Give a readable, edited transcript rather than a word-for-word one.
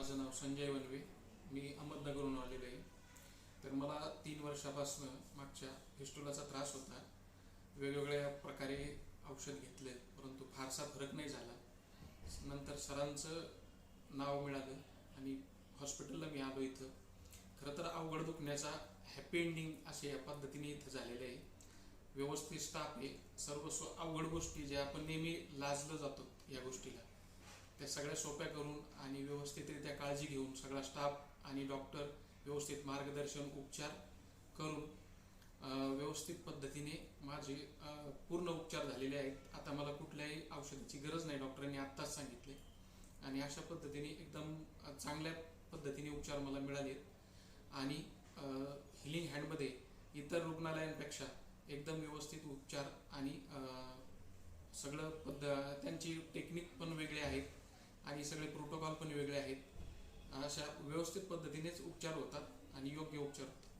माझं नाव संजय वनवे. मी अहमदनगरहून आलेलो आहे. तर मला 3 वर्षापासून मागच्या फिस्टुलाचा त्रास होता. वेगवेगळ्या प्रकारे औषध घेतले परंतु फारसा फरक नाही झाला. नंतर सरांचं नाव मिळालं आणि हॉस्पिटलला मी आलो. इथं खरं तर अवघड दुखण्याचा हॅपी एंडिंग असे या पद्धतीने इथं झालेलं आहे. व्यवस्थित स्टाफ आहे. सर्व अवघड गोष्टी ज्या आपण नेहमी लाजलं जातो या गोष्टीला, त्या सगळ्या सोप्या करून आणि व्यवस्थितरित्या काळजी घेऊन सगळा स्टाफ आणि डॉक्टर व्यवस्थित मार्गदर्शन उपचार करून व्यवस्थित पद्धतीने माझे पूर्ण उपचार झालेले आहेत. आता मला कुठल्याही औषधाची गरज नाही, डॉक्टरांनी आत्ताच सांगितले. आणि अशा पद्धतीने एकदम चांगल्या पद्धतीने उपचार मला मिळाले आणि हिलिंग हँडमध्ये इतर रुग्णालयांपेक्षा एकदम व्यवस्थित उपचार आणि सगळं त्यांची टेक्निक पण वेगळे आहेत आणि सगळे प्रोटोकॉल पण वेगळे आहेत. अशा व्यवस्थित पद्धतीनेच उपचार होतात आणि योग्य उपचार होतात.